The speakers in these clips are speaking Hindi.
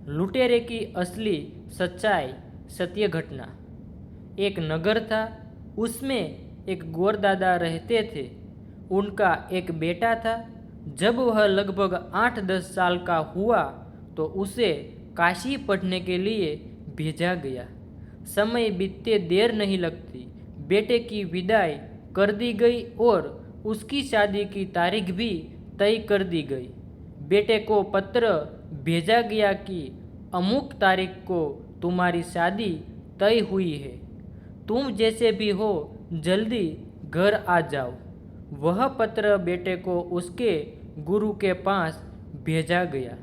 लुटेरे की असली सच्चाई। सत्य घटना। एक नगर था, उसमें एक गोर दादा रहते थे। उनका एक बेटा था। जब वह लगभग 8-10 साल का हुआ तो उसे काशी पढ़ने के लिए भेजा गया। समय बीतते देर नहीं लगती, बेटे की विदाई कर दी गई और उसकी शादी की तारीख भी तय कर दी गई। बेटे को पत्र भेजा गया कि अमुक तारीख को तुम्हारी शादी तय हुई है, तुम जैसे भी हो जल्दी घर आ जाओ। वह पत्र बेटे को उसके गुरु के पास भेजा गया।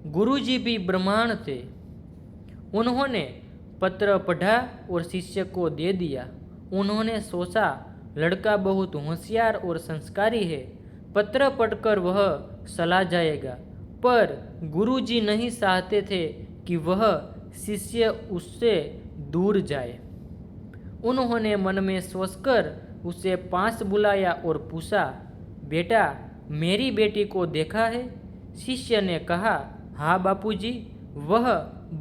गुरुजी भी ब्राह्मण थे। उन्होंने पत्र पढ़ा और शिष्य को दे दिया। उन्होंने सोचा, लड़का बहुत होशियार और संस्कारी है, पत्र पढ़कर वह चला जाएगा। पर गुरुजी नहीं चाहते थे कि वह शिष्य उससे दूर जाए। उन्होंने मन में सोचकर उसे पास बुलाया और पूछा, बेटा, मेरी बेटी को देखा है? शिष्य ने कहा, हाँ बापूजी, वह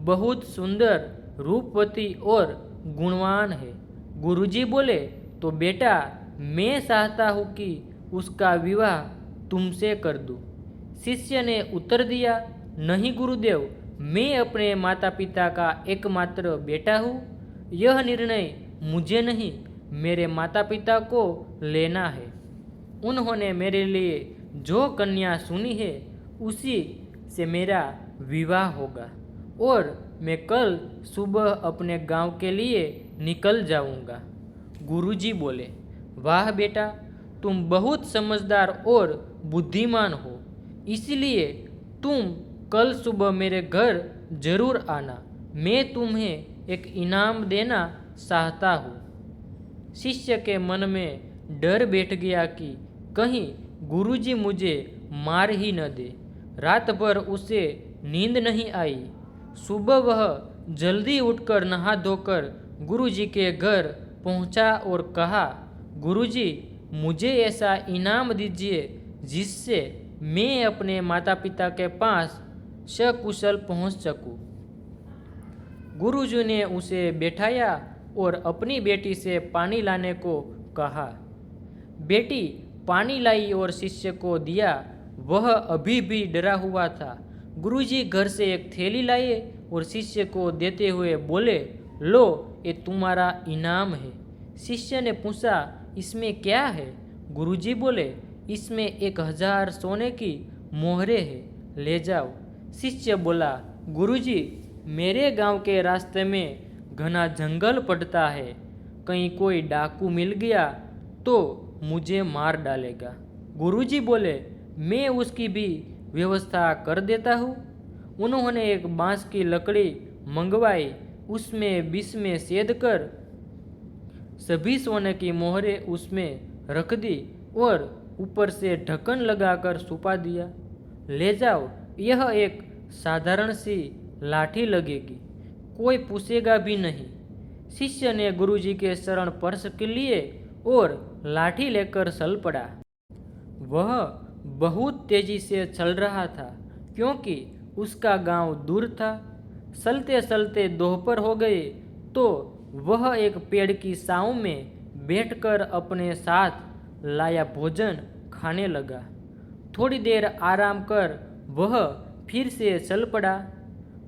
बहुत सुंदर, रूपवती और गुणवान है। गुरुजी बोले, तो बेटा, मैं चाहता हूँ कि उसका विवाह तुमसे कर दूँ। शिष्य ने उत्तर दिया, नहीं गुरुदेव, मैं अपने माता पिता का एकमात्र बेटा हूँ। यह निर्णय मुझे नहीं, मेरे माता पिता को लेना है। उन्होंने मेरे लिए जो कन्या सुनी है उसी से मेरा विवाह होगा और मैं कल सुबह अपने गांव के लिए निकल जाऊंगा। गुरुजी बोले, वाह बेटा, तुम बहुत समझदार और बुद्धिमान हो, इसलिए तुम कल सुबह मेरे घर जरूर आना। मैं तुम्हें एक इनाम देना चाहता हूँ। शिष्य के मन में डर बैठ गया कि कहीं गुरुजी मुझे मार ही न दे। रात भर उसे नींद नहीं आई। सुबह वह जल्दी उठकर नहा धोकर गुरुजी के घर पहुंचा और कहा, गुरुजी, मुझे ऐसा इनाम दीजिए जिससे मैं अपने माता पिता के पास सकुशल पहुंच सकूं। गुरुजी ने उसे बैठाया और अपनी बेटी से पानी लाने को कहा। बेटी पानी लाई और शिष्य को दिया। वह अभी भी डरा हुआ था। गुरुजी घर से एक थैली लाए और शिष्य को देते हुए बोले, लो, ये तुम्हारा इनाम है। शिष्य ने पूछा, इसमें क्या है? गुरुजी बोले, इसमें 1000 सोने की मोहरें हैं, ले जाओ। शिष्य बोला, गुरुजी, मेरे गांव के रास्ते में घना जंगल पड़ता है, कहीं कोई डाकू मिल गया तो मुझे मार डालेगा। गुरुजी बोले, मैं उसकी भी व्यवस्था कर देता हूँ। उन्होंने एक बांस की लकड़ी मंगवाई, उसमें विष में सेद कर सभी सोने की मोहरें उसमें रख दी और ऊपर से ढक्कन लगाकर छुपा दिया। ले जाओ, यह एक साधारण सी लाठी लगेगी, कोई पूछेगा भी नहीं। शिष्य ने गुरुजी के शरण स्पर्श के लिए और लाठी लेकर चल पड़ा। वह बहुत तेजी से चल रहा था क्योंकि उसका गांव दूर था। चलते चलते दोपहर हो गए तो वह एक पेड़ की छांव में बैठकर अपने साथ लाया भोजन खाने लगा। थोड़ी देर आराम कर वह फिर से चल पड़ा।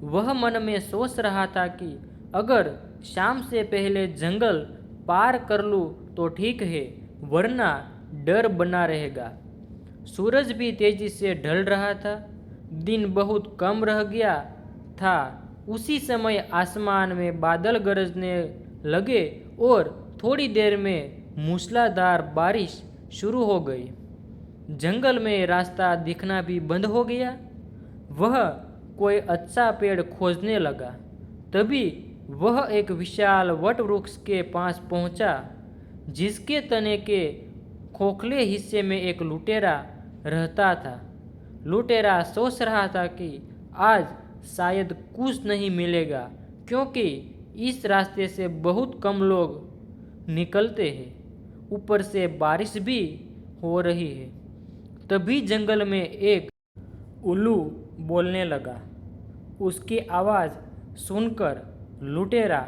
वह मन में सोच रहा था कि अगर शाम से पहले जंगल पार कर लूँ तो ठीक है, वरना डर बना रहेगा। सूरज भी तेजी से ढल रहा था। दिन बहुत कम रह गया था। उसी समय आसमान में बादल गरजने लगे और थोड़ी देर में मूसलाधार बारिश शुरू हो गई। जंगल में रास्ता दिखना भी बंद हो गया। वह कोई अच्छा पेड़ खोजने लगा। तभी वह एक विशाल वट वृक्ष के पास पहुंचा, जिसके तने के खोखले हिस्से में एक लुटेरा रहता था। लुटेरा सोच रहा था कि आज शायद कुछ नहीं मिलेगा क्योंकि इस रास्ते से बहुत कम लोग निकलते हैं, ऊपर से बारिश भी हो रही है। तभी जंगल में एक उल्लू बोलने लगा, उसकी आवाज़ सुनकर लुटेरा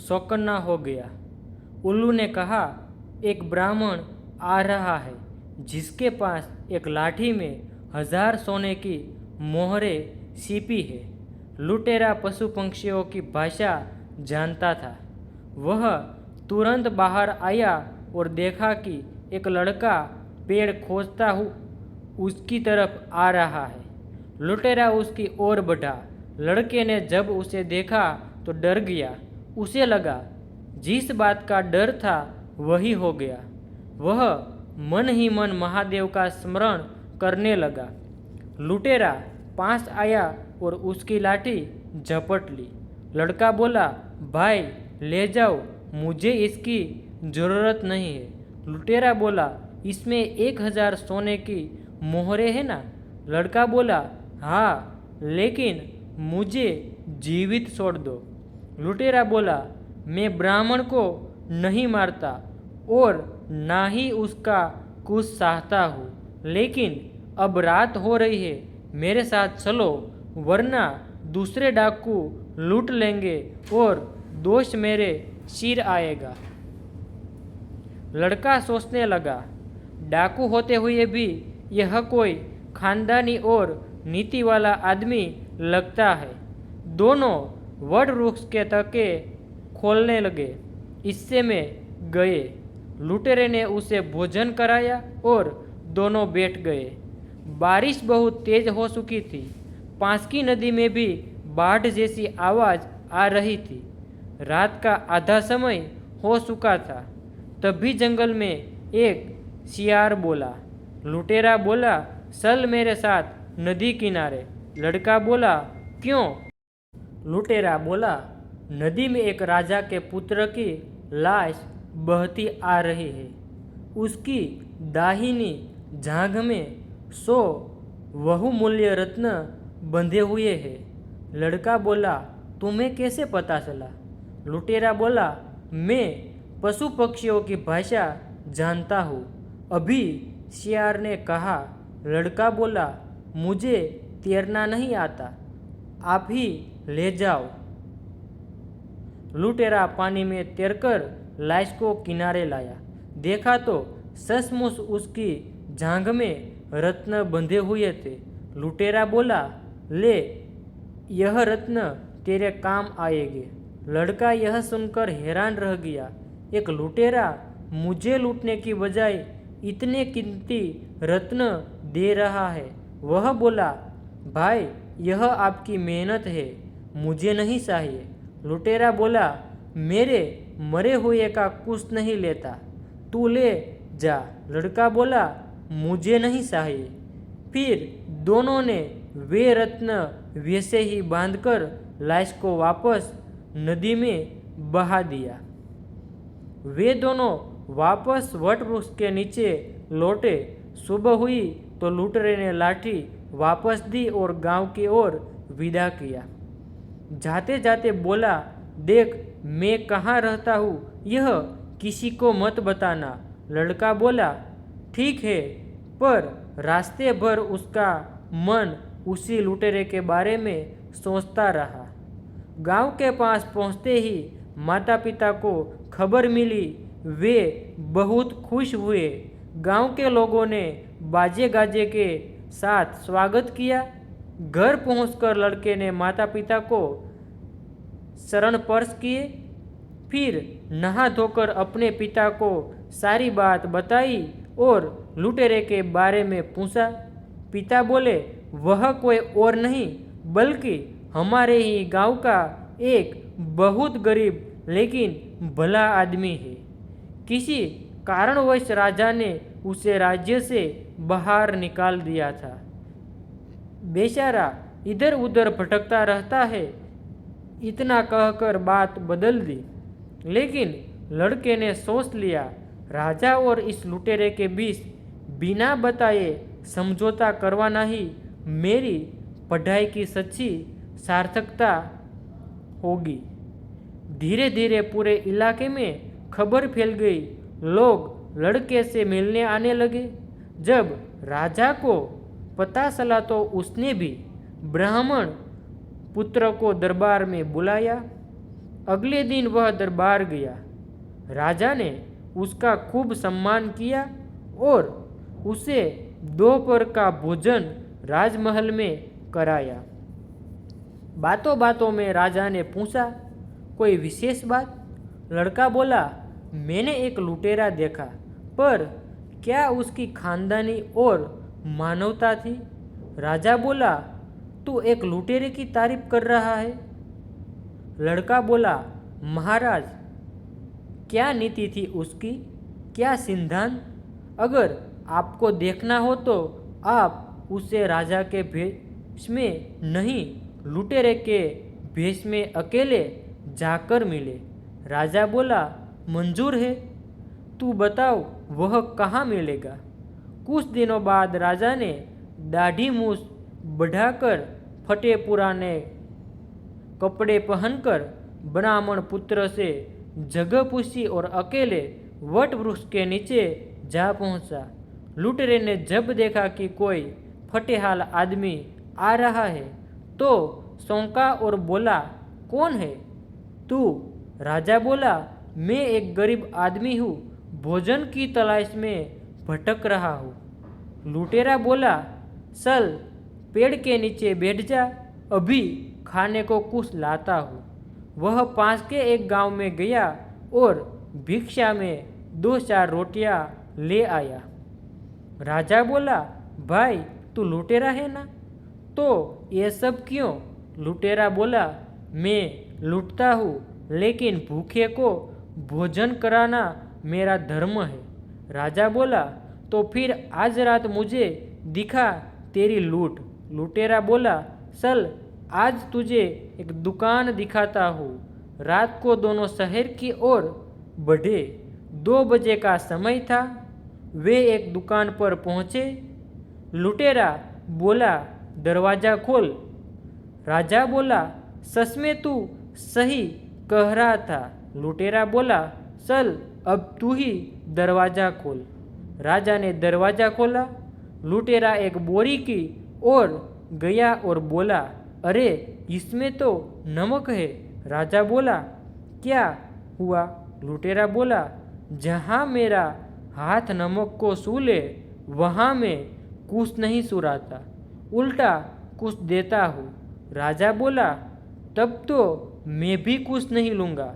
चौकन्ना हो गया। उल्लू ने कहा, एक ब्राह्मण आ रहा है जिसके पास एक लाठी में 1000 सोने की मोहरें छिपी है। लुटेरा पशु पक्षियों की भाषा जानता था। वह तुरंत बाहर आया और देखा कि एक लड़का पेड़ खोदता हुआ उसकी तरफ आ रहा है। लुटेरा उसकी ओर बढ़ा। लड़के ने जब उसे देखा तो डर गया। उसे लगा जिस बात का डर था वही हो गया। वह मन ही मन महादेव का स्मरण करने लगा। लुटेरा पास आया और उसकी लाठी झपट ली। लड़का बोला, भाई ले जाओ, मुझे इसकी ज़रूरत नहीं है। लुटेरा बोला, इसमें 1000 सोने की मोहरें है ना? लड़का बोला, हाँ, लेकिन मुझे जीवित छोड़ दो। लुटेरा बोला, मैं ब्राह्मण को नहीं मारता और ना ही उसका कुछ चाहता हूँ, लेकिन अब रात हो रही है, मेरे साथ चलो, वरना दूसरे डाकू लूट लेंगे और दोष मेरे सिर आएगा। लड़का सोचने लगा, डाकू होते हुए भी यह कोई खानदानी और नीति वाला आदमी लगता है। दोनों वड वृक्ष के तके खोलने लगे। इससे में गए। लुटेरे ने उसे भोजन कराया और दोनों बैठ गए। बारिश बहुत तेज हो चुकी थी। पास की नदी में भी बाढ़ जैसी आवाज़ आ रही थी। रात का आधा समय हो चुका था। तभी जंगल में एक सियार बोला। लुटेरा बोला, चल मेरे साथ नदी किनारे। लड़का बोला, क्यों? लुटेरा बोला, नदी में एक राजा के पुत्र की लाश बहती आ रही है। उसकी दाहिनी जांघ में 100 बहुमूल्य रत्न बंधे हुए हैं। लड़का बोला, तुम्हें कैसे पता चला? लुटेरा बोला, मैं पशु पक्षियों की भाषा जानता हूँ, अभी सियार ने कहा। लड़का बोला, मुझे तैरना नहीं आता, आप ही ले जाओ। लुटेरा पानी में तैरकर लाश को किनारे लाया। देखा तो सचमुच उसकी जांघ में रत्न बंधे हुए थे। लुटेरा बोला, ले, यह रत्न तेरे काम आएंगे। लड़का यह सुनकर हैरान रह गया। एक लुटेरा मुझे लूटने की बजाय इतने कीमती रत्न दे रहा है। वह बोला, भाई यह आपकी मेहनत है, मुझे नहीं चाहिए। लुटेरा बोला, मेरे मरे हुए का कुछ नहीं लेता, तू ले जा। लड़का बोला, मुझे नहीं चाहिए। फिर दोनों ने वे रत्न वैसे ही बांधकर लाश को वापस नदी में बहा दिया। वे दोनों वापस वट वृक्ष के नीचे लौटे। सुबह हुई तो लुटेरे ने लाठी वापस दी और गांव की ओर विदा किया। जाते जाते बोला, देख मैं कहाँ रहता हूँ, यह किसी को मत बताना। लड़का बोला, ठीक है, पर रास्ते भर उसका मन उसी लुटेरे के बारे में सोचता रहा। गांव के पास पहुँचते ही माता पिता को खबर मिली। वे बहुत खुश हुए। गांव के लोगों ने बाजे गाजे के साथ स्वागत किया। घर पहुंचकर लड़के ने माता पिता को शरण स्पर्श किए। फिर नहा धोकर अपने पिता को सारी बात बताई और लुटेरे के बारे में पूछा। पिता बोले, वह कोई और नहीं बल्कि हमारे ही गांव का एक बहुत गरीब लेकिन भला आदमी है। किसी कारणवश राजा ने उसे राज्य से बाहर निकाल दिया था। बेचारा इधर उधर भटकता रहता है। इतना कहकर बात बदल दी। लेकिन लड़के ने सोच लिया, राजा और इस लुटेरे के बीच बिना बताए समझौता करवाना ही मेरी पढ़ाई की सच्ची सार्थकता होगी। धीरे धीरे पूरे इलाके में खबर फैल गई। लोग लड़के से मिलने आने लगे। जब राजा को पता चला तो उसने भी ब्राह्मण पुत्र को दरबार में बुलाया। अगले दिन वह दरबार गया। राजा ने उसका खूब सम्मान किया और उसे दोपहर का भोजन राजमहल में कराया। बातों बातों में राजा ने पूछा, कोई विशेष बात? लड़का बोला, मैंने एक लुटेरा देखा, पर क्या उसकी खानदानी और मानवता थी? राजा बोला, तू एक लुटेरे की तारीफ कर रहा है? लड़का बोला, महाराज, क्या नीति थी उसकी, क्या सिद्धांत? अगर आपको देखना हो तो आप उसे राजा के भेष में नहीं, लुटेरे के भेष में अकेले जाकर मिले। राजा बोला, मंजूर है, तू बताओ वह कहाँ मिलेगा? कुछ दिनों बाद राजा ने दाढ़ी मूछ बढ़ाकर फटे पुराने कपड़े पहनकर ब्राह्मण पुत्र से जगह पूछी और अकेले वट वृक्ष के नीचे जा पहुंचा। लुटेरे ने जब देखा कि कोई फटेहाल आदमी आ रहा है तो चौंका और बोला, कौन है तू? राजा बोला, मैं एक गरीब आदमी हूँ, भोजन की तलाश में भटक रहा हूँ। लुटेरा बोला, चल पेड़ के नीचे बैठ जा, अभी खाने को कुछ लाता हूँ। वह पास के एक गांव में गया और भिक्षा में 2-4 रोटियां ले आया। राजा बोला, भाई तू लुटेरा है ना, तो ये सब क्यों? लुटेरा बोला, मैं लूटता हूँ, लेकिन भूखे को भोजन कराना मेरा धर्म है। राजा बोला, तो फिर आज रात मुझे दिखा तेरी लूट। लुटेरा बोला, चल आज तुझे एक दुकान दिखाता हूँ। रात को दोनों शहर की ओर बढ़े। 2 बजे का समय था। वे एक दुकान पर पहुँचे। लुटेरा बोला, दरवाज़ा खोल। राजा बोला, सच में तू सही कह रहा था। लुटेरा बोला, चल अब तू ही दरवाज़ा खोल। राजा ने दरवाज़ा खोला। लुटेरा एक बोरी की ओर गया और बोला, अरे इसमें तो नमक है। राजा बोला, क्या हुआ? लुटेरा बोला, जहाँ मेरा हाथ नमक को छू ले वहाँ मैं कुछ नहीं चुराता, उल्टा कुछ देता हूँ। राजा बोला, तब तो मैं भी कुछ नहीं लूँगा।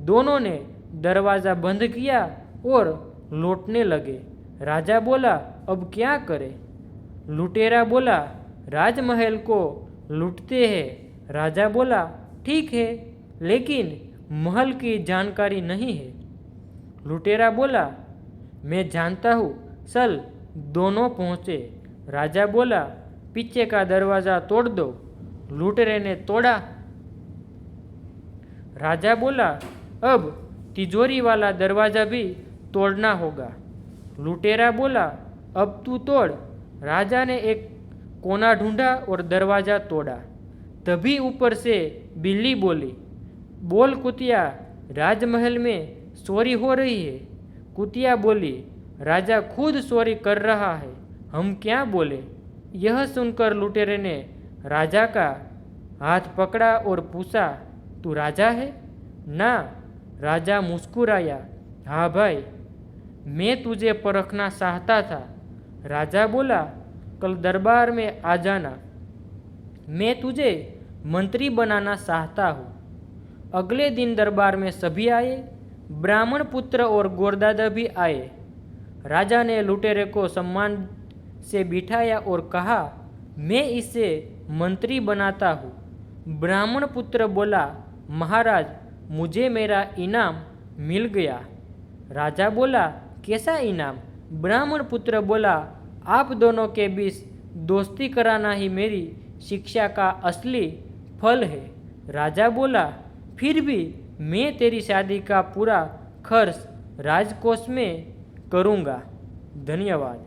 दोनों ने दरवाज़ा बंद किया और लौटने लगे। राजा बोला, अब क्या करें? लुटेरा बोला, राजमहल को लूटते हैं। राजा बोला, ठीक है, लेकिन महल की जानकारी नहीं है। लुटेरा बोला, मैं जानता हूँ, चल। दोनों पहुँचे। राजा बोला, पीछे का दरवाज़ा तोड़ दो। लुटेरे ने तोड़ा। राजा बोला, अब तिजोरी वाला दरवाज़ा भी तोड़ना होगा। लुटेरा बोला, अब तू तोड़। राजा ने एक कोना ढूंढा और दरवाज़ा तोड़ा। तभी ऊपर से बिल्ली बोली, बोल कुतिया, राजमहल में चोरी हो रही है। कुतिया बोली, राजा खुद चोरी कर रहा है, हम क्या बोले? यह सुनकर लुटेरे ने राजा का हाथ पकड़ा और पूछा, तू राजा है ना? राजा मुस्कुराया, हाँ भाई, मैं तुझे परखना चाहता था। राजा बोला, कल दरबार में आ जाना, मैं तुझे मंत्री बनाना चाहता हूँ। अगले दिन दरबार में सभी आए। ब्राह्मण पुत्र और गोरदादा भी आए। राजा ने लुटेरे को सम्मान से बिठाया और कहा, मैं इसे मंत्री बनाता हूँ। ब्राह्मण पुत्र बोला, महाराज, मुझे मेरा इनाम मिल गया। राजा बोला, कैसा इनाम? ब्राह्मण पुत्र बोला, आप दोनों के बीच दोस्ती कराना ही मेरी शिक्षा का असली फल है। राजा बोला, फिर भी मैं तेरी शादी का पूरा खर्च राजकोष में करूँगा। धन्यवाद।